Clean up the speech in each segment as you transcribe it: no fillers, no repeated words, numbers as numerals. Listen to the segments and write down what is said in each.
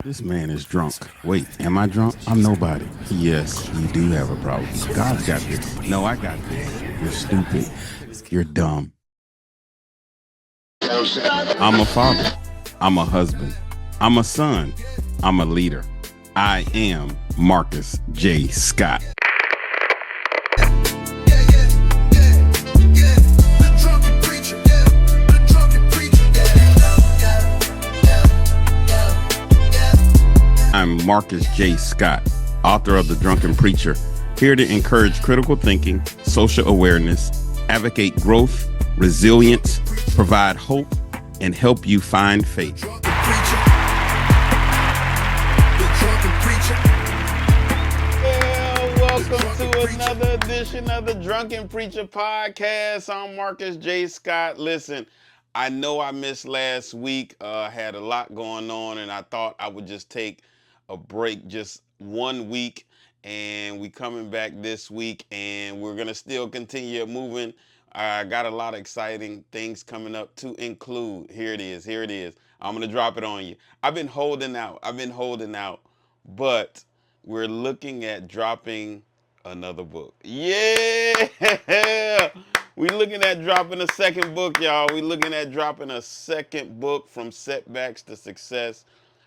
This man is drunk. Wait, am I drunk? I'm nobody. Yes, you do have a problem. God's got this. No, I got this. You're stupid. You're dumb. I'm a father. I'm a husband. I'm a son. I'm a leader. I am Marcus J. Scott. I'm Marcus J. Scott, author of The Drunken Preacher, here to encourage critical thinking, social awareness, advocate growth, resilience, provide hope, and help you find faith. Welcome to another edition of the Drunken Preacher Podcast. I'm Marcus J. Scott. Listen, I know I missed last week. Had a lot going on, and I thought I would just take a break, just 1 week, and we coming back this week, and we're gonna still continue moving. I got a lot of exciting things coming up to include. Here it is. I'm gonna drop it on you. I've been holding out, but we're looking at dropping another book. Yeah! We're looking at dropping a second book, y'all. We're looking at dropping a second book, From Setbacks to Success.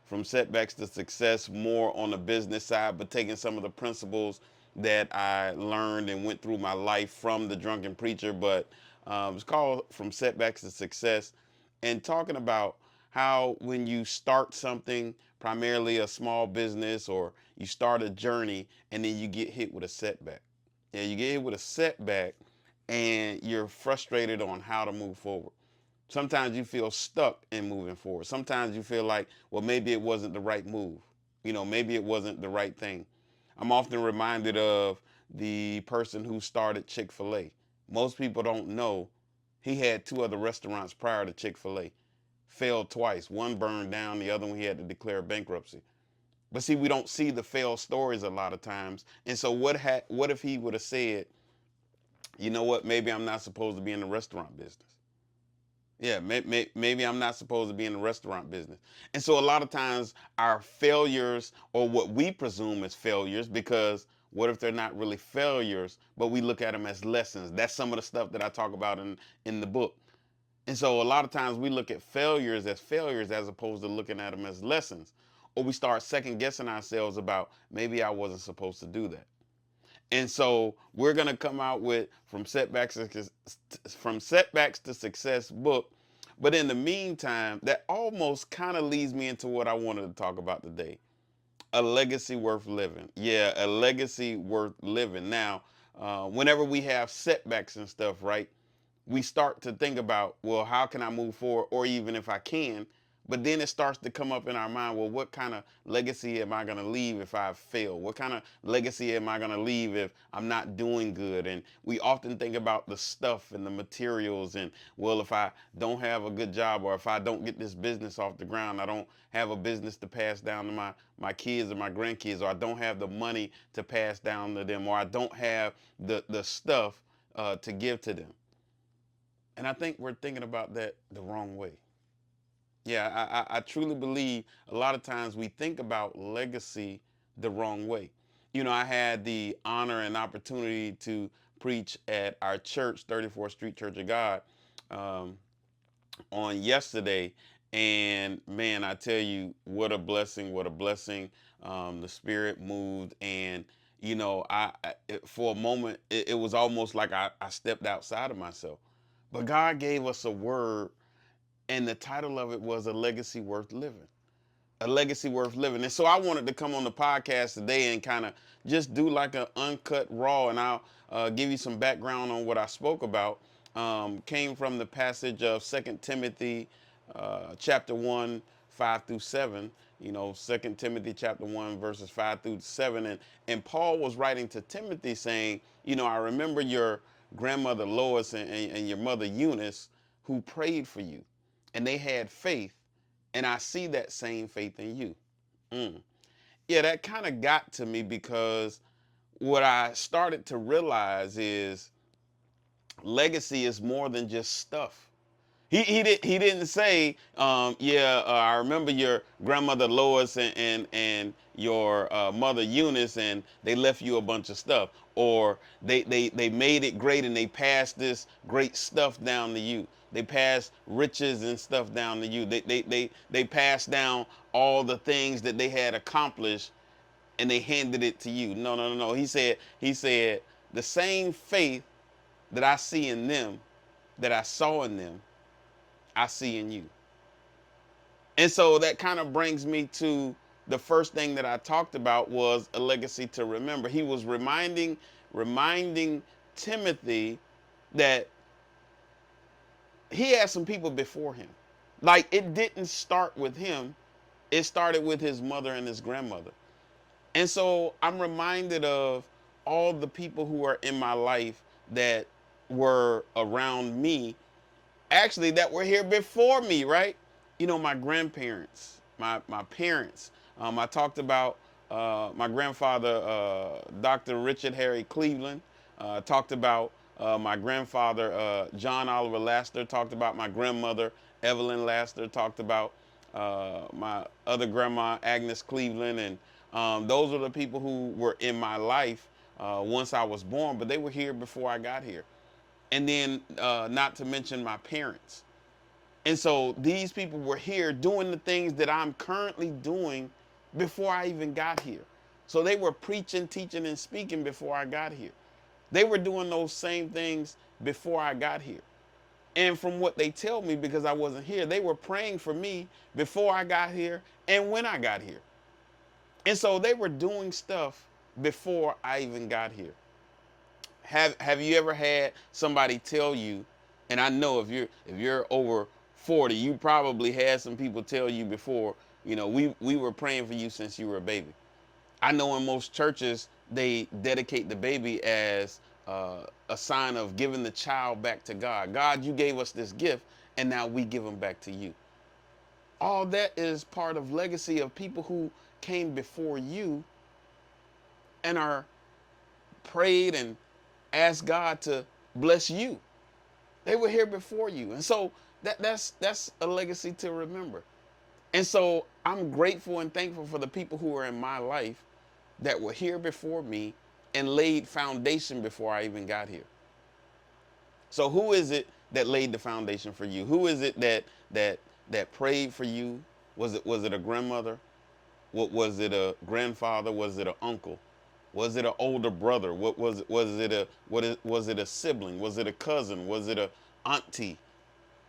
From Setbacks to Success, more on the business side, but taking some of the principles that I learned and went through my life from the Drunken Preacher. But it's called From Setbacks to Success, and talking about how when you start something, primarily a small business, or you start a journey, and then you get hit with a setback. Yeah, you get hit with a setback, and you're frustrated on how to move forward. Sometimes you feel stuck in moving forward. Sometimes you feel like, well, maybe it wasn't the right move. Maybe it wasn't the right thing. I'm often reminded of the person who started Chick-fil-A. Most people don't know he had two other restaurants prior to Chick-fil-A. Failed twice. One burned down, the other one he had to declare bankruptcy. But see, we don't see the failed stories a lot of times. And so what if he would have said, you know what, maybe I'm not supposed to be in the restaurant business. Yeah, maybe I'm not supposed to be in the restaurant business. And so a lot of times our failures, or what we presume as failures, because what if they're not really failures, but we look at them as lessons? That's some of the stuff that I talk about in the book. And so a lot of times we look at failures as opposed to looking at them as lessons. Or we start second guessing ourselves about, maybe I wasn't supposed to do that. And so we're going to come out with From Setbacks to Success book. But in the meantime, that almost kind of leads me into what I wanted to talk about today. A legacy worth living. Yeah, a legacy worth living. Now, whenever we have setbacks and stuff, right, we start to think about, well, how can I move forward, or even if I can. But then it starts to come up in our mind, well, what kind of legacy am I going to leave if I fail? What kind of legacy am I going to leave if I'm not doing good? And we often think about the stuff and the materials, and, well, if I don't have a good job, or if I don't get this business off the ground, I don't have a business to pass down to my kids or my grandkids, or I don't have the money to pass down to them, or I don't have the stuff to give to them. And I think we're thinking about that the wrong way. Yeah, I truly believe a lot of times we think about legacy the wrong way. I had the honor and opportunity to preach at our church, 34th Street Church of God, um, on yesterday. And man, I tell you, what a blessing, what a blessing. The Spirit moved. And, for a moment, it was almost like I stepped outside of myself. But God gave us a word, and the title of it was A Legacy Worth Living. A Legacy Worth Living. And so I wanted to come on the podcast today and kind of just do like an uncut raw, and I'll give you some background on what I spoke about. Came from the passage of 2 Timothy chapter 1, 5 through 7. 2 Timothy chapter 1, verses 5 through 7. And Paul was writing to Timothy saying, I remember your grandmother Lois and your mother Eunice, who prayed for you, and they had faith, and I see that same faith in you. Mm. Yeah, that kind of got to me, because what I started to realize is legacy is more than just stuff. He didn't say, I remember your grandmother Lois and your mother Eunice, and they left you a bunch of stuff, or they made it great and they passed this great stuff down to you. They passed riches and stuff down to you. They passed down all the things that they had accomplished and they handed it to you. No, no, no, no. He said the same faith that I see in them, that I saw in them, I see in you. And so that kind of brings me to the first thing that I talked about was a legacy to remember. He was reminding Timothy that he had some people before him. Like, it didn't start with him. It started with his mother and his grandmother. And so I'm reminded of all the people who are in my life that were around me, actually that were here before me, right? My grandparents, my parents. I talked about my grandfather, Dr. Richard Harry Cleveland. Talked about my grandfather, John Oliver Laster. Talked about my grandmother, Evelyn Laster. Talked about my other grandma, Agnes Cleveland. And those are the people who were in my life once I was born, but they were here before I got here. And then not to mention my parents. And so these people were here doing the things that I'm currently doing before I even got here. So they were preaching, teaching, and speaking before I got here. They were doing those same things before I got here. And from what they tell me, because I wasn't here, they were praying for me before I got here and when I got here. And so they were doing stuff before I even got here. Have you ever had somebody tell you, and I know if you're over 40, you probably had some people tell you before, we were praying for you since you were a baby. I know in most churches they dedicate the baby as a sign of giving the child back to God. God, you gave us this gift, and now we give them back to you. All that is part of legacy of people who came before you and are prayed and asked God to bless you. They were here before you. And so that's a legacy to remember. And so I'm grateful and thankful for the people who are in my life that were here before me and laid foundation before I even got here. So who is it that laid the foundation for you? Who is it that prayed for you? Was it a grandmother? What was it, a grandfather? Was it an uncle? Was it an older brother? What was it? Was it a sibling? Was it a cousin? Was it a auntie?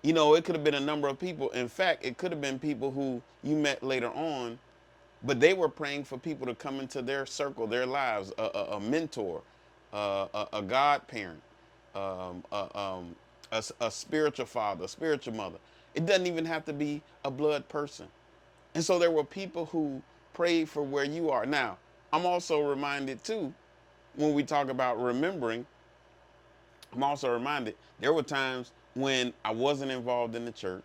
It could have been a number of people. In fact, it could have been people who you met later on, but they were praying for people to come into their circle, their lives, a mentor, a godparent, a spiritual father, a spiritual mother. It doesn't even have to be a blood person. And so there were people who prayed for where you are. Now, I'm also reminded too, when we talk about remembering, I'm also reminded there were times when I wasn't involved in the church,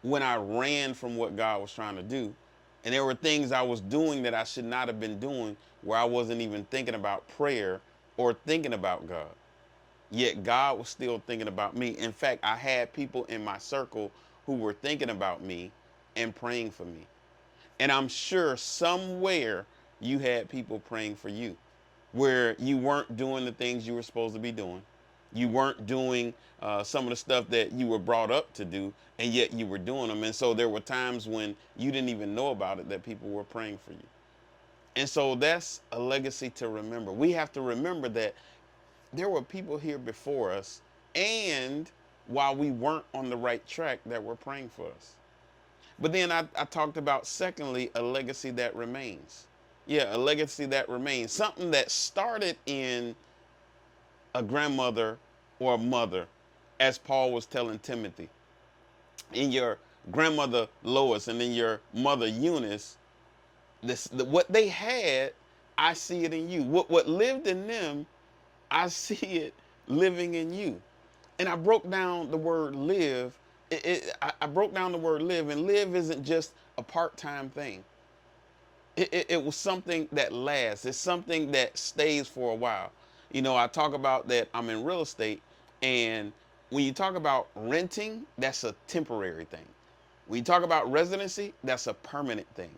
when I ran from what God was trying to do. And there were things I was doing that I should not have been doing, where I wasn't even thinking about prayer or thinking about God. Yet God was still thinking about me. In fact, I had people in my circle who were thinking about me and praying for me. And I'm sure somewhere you had people praying for you, where you weren't doing the things you were supposed to be doing. You weren't doing some of the stuff that you were brought up to do, and yet you were doing them. And so there were times when you didn't even know about it that people were praying for you. And so that's a legacy to remember. We have to remember that there were people here before us, and while we weren't on the right track, that were praying for us. But then I talked about, secondly, a legacy that remains. Yeah, a legacy that remains. Something that started in a grandmother or a mother, as Paul was telling Timothy. In your grandmother Lois and in your mother Eunice, what they had, I see it in you. What lived in them, I see it living in you. And I broke down the word live. I broke down the word live, and live isn't just a part-time thing. It was something that lasts. It's something that stays for a while. I talk about that I'm in real estate, and when you talk about renting, that's a temporary thing. When you talk about residency, that's a permanent thing.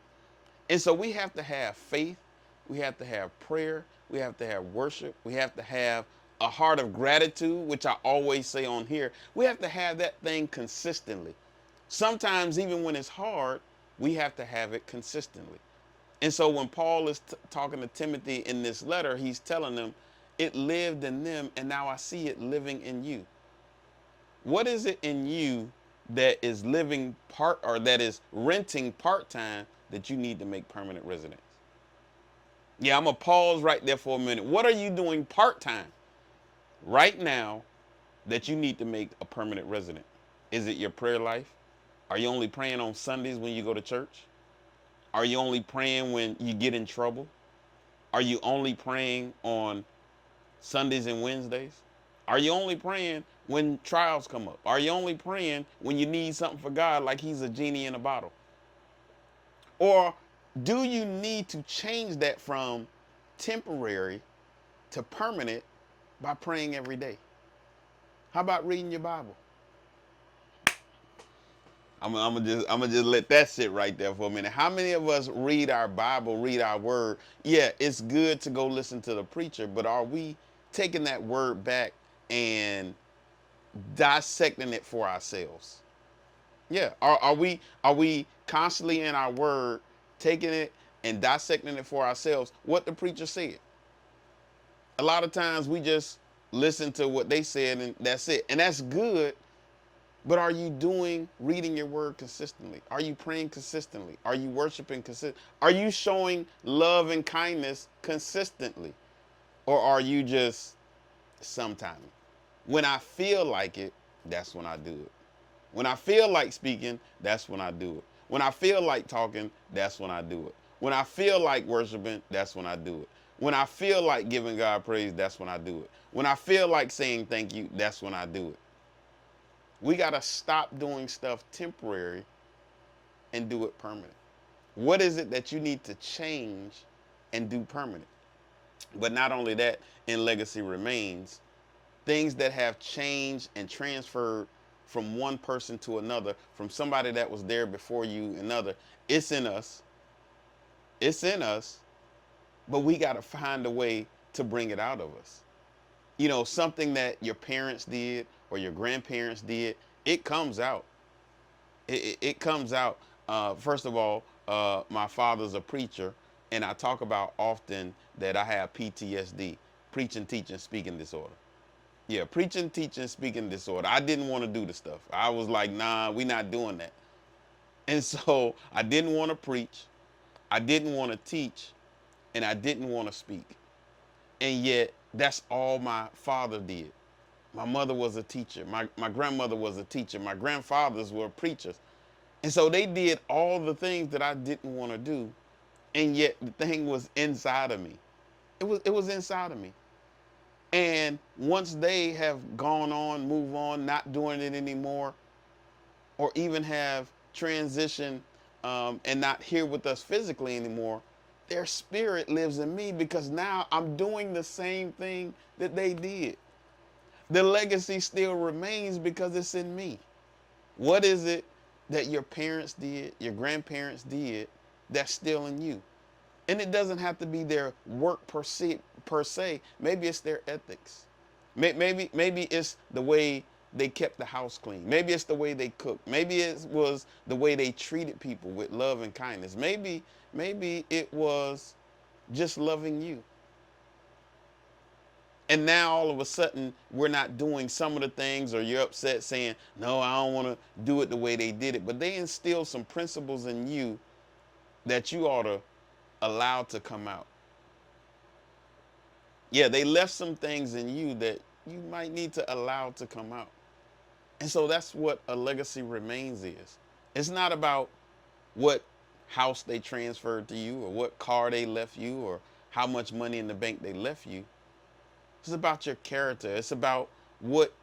And so we have to have faith, we have to have prayer, we have to have worship, we have to have a heart of gratitude, which I always say on here. We have to have that thing consistently. Sometimes, even when it's hard, we have to have it consistently. And so when Paul is talking to Timothy in this letter, he's telling them, it lived in them, and now I see it living in you. What is it in you that is living part or that is renting part-time that you need to make permanent residence? Yeah, I'm going to pause right there for a minute. What are you doing part-time right now that you need to make a permanent resident? Is it your prayer life? Are you only praying on Sundays when you go to church? Are you only praying when you get in trouble? Are you only praying on Sundays and Wednesdays? Are you only praying when trials come up? Are you only praying when you need something for God like he's a genie in a bottle? Or do you need to change that from temporary to permanent by praying every day? How about reading your Bible? I'm gonna just let that sit right there for a minute. How many of us read our Bible, read our word? Yeah, it's good to go listen to the preacher, but are we taking that word back and dissecting it for ourselves? Yeah. Are we constantly in our word taking it and dissecting it for ourselves? What the preacher said. A lot of times we just listen to what they said and that's it. And that's good. But are you reading your word consistently? Are you praying consistently? Are you worshiping consistently? Are you showing love and kindness consistently? Or are you just sometimes? When I feel like it, that's when I do it. When I feel like speaking, that's when I do it. When I feel like talking, that's when I do it. When I feel like worshiping, that's when I do it. When I feel like giving God praise, that's when I do it. When I feel like saying thank you, that's when I do it. We got to stop doing stuff temporary and do it permanent. What is it that you need to change and do permanent? But not only that, in legacy remains, things that have changed and transferred from one person to another, from somebody that was there before you, another, it's in us. It's in us, but we got to find a way to bring it out of us. You know, something that your parents did or your grandparents did, it comes out. It comes out. First of all, my father's a preacher, and I talk about often that I have PTSD, preaching, teaching, speaking disorder. Yeah, preaching, teaching, speaking disorder. I didn't want to do the stuff. I was like, nah, we're not doing that. And so I didn't want to preach. I didn't want to teach, and I didn't want to speak. And yet, that's all my father did. My mother was a teacher. My grandmother was a teacher. My grandfathers were preachers. And so they did all the things that I didn't want to do. And yet the thing was inside of me. It was inside of me. And once they have gone on, move on, not doing it anymore, or even have transitioned and not here with us physically anymore, their spirit lives in me because now I'm doing the same thing that they did. The legacy still remains because it's in me. What is it that your parents did, your grandparents did, that's still in you? And it doesn't have to be their work per se. Maybe it's their ethics. Maybe it's the way they kept the house clean. Maybe it's the way they cooked. Maybe it was the way they treated people with love and kindness. Maybe it was just loving you. And now all of a sudden we're not doing some of the things, or you're upset saying, no, I don't want to do it the way they did it. But they instill some principles in you that you ought to allow to come out. Yeah, they left some things in you that you might need to allow to come out. And so that's what a legacy remains is. It's not about what house they transferred to you or what car they left you or how much money in the bank they left you. It's about your character. It's about what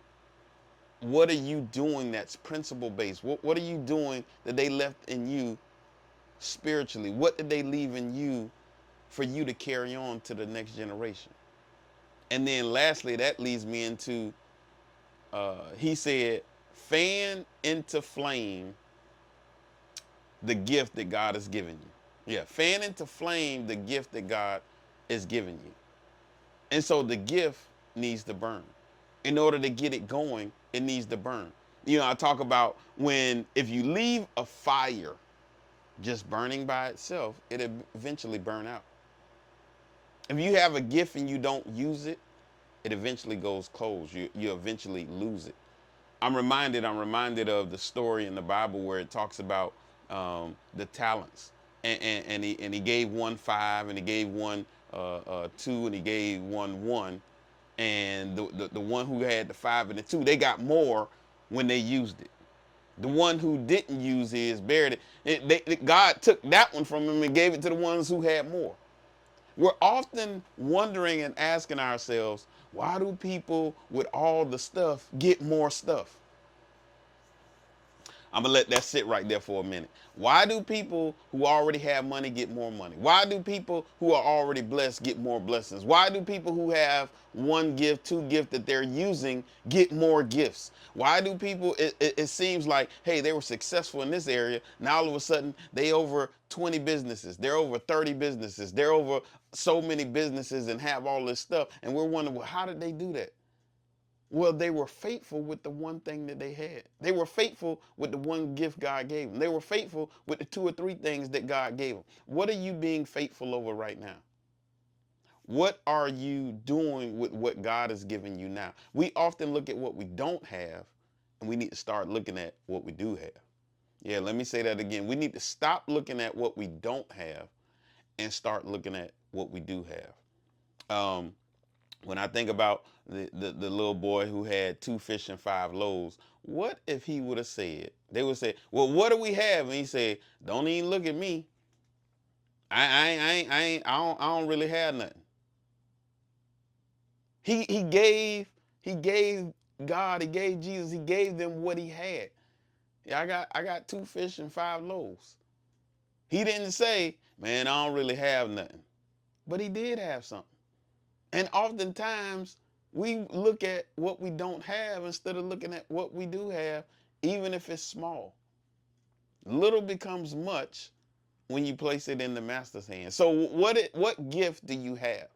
are you doing that's principle based? What are you doing that they left in you spiritually? What did they leave in you for you to carry on to the next generation? And then lastly, that leads me into He said, fan into flame the gift that God has given you. Yeah, fan into flame the gift that God is giving you. And so the gift needs to burn. In order to get it going, it needs to burn. I talk about if you leave a fire just burning by itself, it'll eventually burn out. If you have a gift and you don't use it, it eventually goes cold. You eventually lose it. I'm reminded of the story in the Bible where it talks about the talents, and he gave one 5, and he gave one 2, and he gave one 1, and the one who had the 5 and the 2, they got more when they used it. The one who didn't use his buried it. God took that one from him and gave it to the ones who had more. We're often wondering and asking ourselves, why do people with all the stuff get more stuff? I'm going to let that sit right there for a minute. Why do people who already have money get more money? Why do people who are already blessed get more blessings? Why do people who have one gift, two gifts that they're using get more gifts? Why do people, it seems like, hey, they were successful in this area. Now all of a sudden they over 20 businesses. They're over 30 businesses. They're over so many businesses and have all this stuff. And we're wondering, well, how did they do that? Well, they were faithful with the one thing that they had. They were faithful with the one gift God gave them. They were faithful with the 2 or 3 things that God gave them. What are you being faithful over right now? What are you doing with what God has given you now? We often look at what we don't have, and we need to start looking at what we do have. Yeah, let me say that again. We need to stop looking at what we don't have and start looking at what we do have. When I think about the little boy who had 2 fish and 5 loaves, what if he would have said, they would say, well, what do we have? And he said, don't even look at me. I don't really have nothing. He gave God, he gave Jesus, he gave them what he had. Yeah, I got 2 fish and 5 loaves. He didn't say, man, I don't really have nothing. But he did have something. And oftentimes we look at what we don't have instead of looking at what we do have, even if it's small. Little becomes much when you place it in the master's hand. So what gift do you have?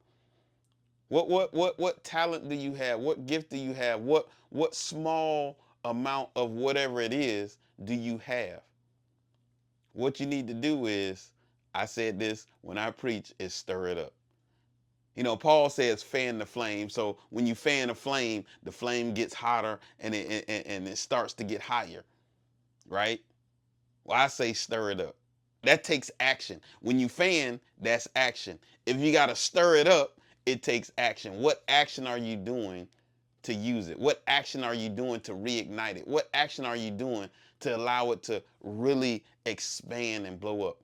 What talent do you have? What gift do you have? What small amount of whatever it is do you have? What you need to do is, I said this when I preach, is stir it up. Paul says fan the flame. So when you fan the flame gets hotter and it starts to get higher, right? Well, I say stir it up. That takes action. When you fan, that's action. If you got to stir it up, it takes action. What action are you doing to use it? What action are you doing to reignite it? What action are you doing to allow it to really expand and blow up?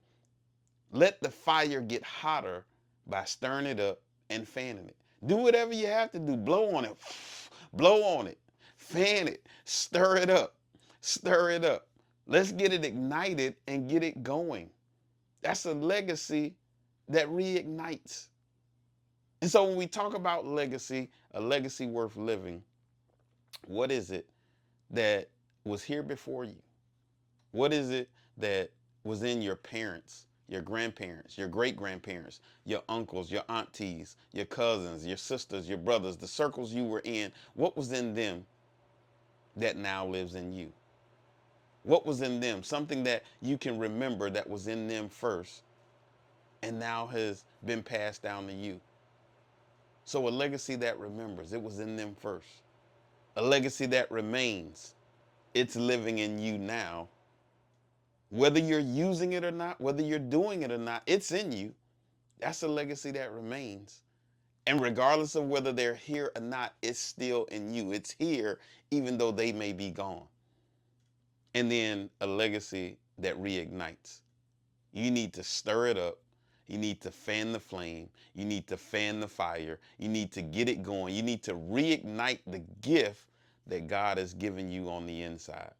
Let the fire get hotter by stirring it up and fanning it. Do whatever you have to do. Blow on it. Blow on it. Fan it. Stir it up. Stir it up. Let's get it ignited and get it going. That's a legacy that reignites. And so when we talk about legacy, a legacy worth living, what is it that was here before you? What is it that was in your parents, your grandparents, your great-grandparents, your uncles, your aunties, your cousins, your sisters, your brothers, the circles you were in? What was in them that now lives in you? What was in them? Something that you can remember that was in them first and now has been passed down to you. So a legacy that remembers, it was in them first. A legacy that remains, it's living in you now. Whether you're using it or not, whether you're doing it or not, it's in you. That's a legacy that remains. And regardless of whether they're here or not, it's still in you. It's here, even though they may be gone. And then a legacy that reignites. You need to stir it up. You need to fan the flame. You need to fan the fire. You need to get it going. You need to reignite the gift that God has given you on the inside.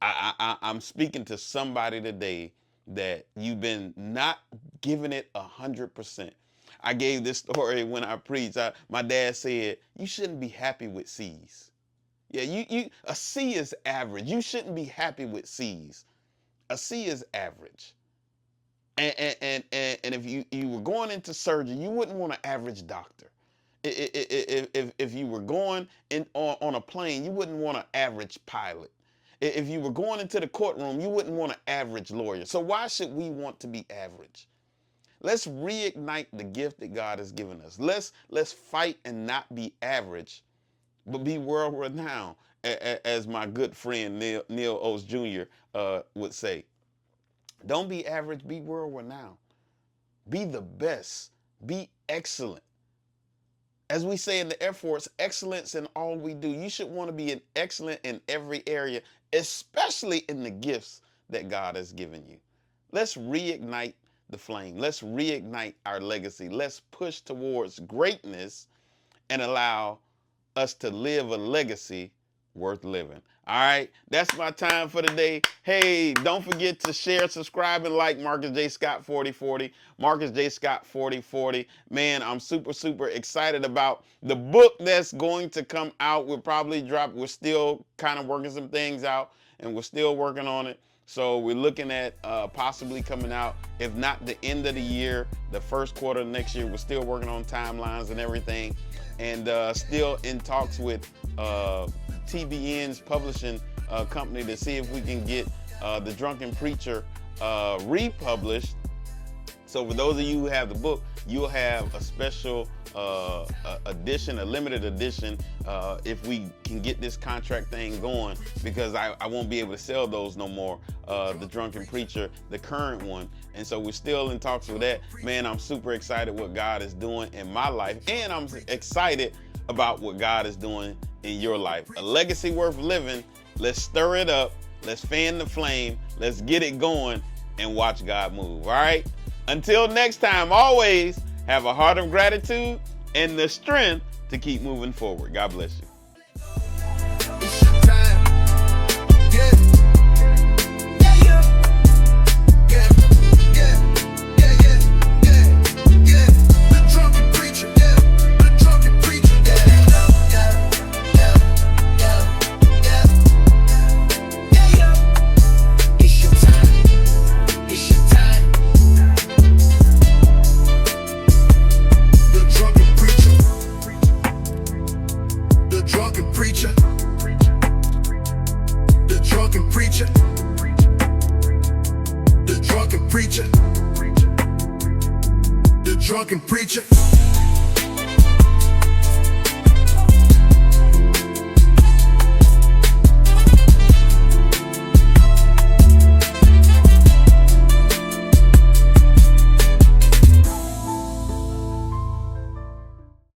I'm speaking to somebody today that you've been not giving it 100%. I gave this story when I preached. My dad said, you shouldn't be happy with C's. Yeah, a C is average. You shouldn't be happy with C's. A C is average. And if you were going into surgery, you wouldn't want an average doctor. If you were going on a plane, you wouldn't want an average pilot. If you were going into the courtroom, you wouldn't want an average lawyer. So why should we want to be average? Let's reignite the gift that God has given us. Let's fight and not be average, but be world renowned, as my good friend Neil Oates Jr. Would say. Don't be average, be world renowned. Be the best. Be excellent. As we say in the Air Force, excellence in all we do. You should want to be an excellent in every area, especially in the gifts that God has given you. Let's reignite the flame. Let's reignite our legacy. Let's push towards greatness and allow us to live a legacy worth living. All right, that's my time for today. Hey, don't forget to share, subscribe, and like Marcus J. Scott 4040. Marcus J. Scott 4040. Man, I'm super excited about the book that's going to come out. We'll probably drop. We're still kind of working some things out, and we're still working on it. So we're looking at possibly coming out, if not the end of the year, the first quarter of next year. We're still working on timelines and everything, and still in talks with TBN's publishing company to see if we can get the Drunken Preacher republished. So for those of you who have the book, you'll have a special edition, a limited edition, if we can get this contract thing going, because I won't be able to sell those no more, the Drunken Preacher, the current one. And so we're still in talks with that. Man, I'm super excited what God is doing in my life, and I'm excited about what God is doing in your life. A legacy worth living. Let's stir it up. Let's fan the flame. Let's get it going and watch God move. All right? Until next time, always have a heart of gratitude and the strength to keep moving forward. God bless you. It's your time. Yeah. The drunken preacher. The drunken preacher. It's your time. It's your time. The drunken preacher. The drunken preacher. The drunken preacher. The drunken preacher. The drunken preacher.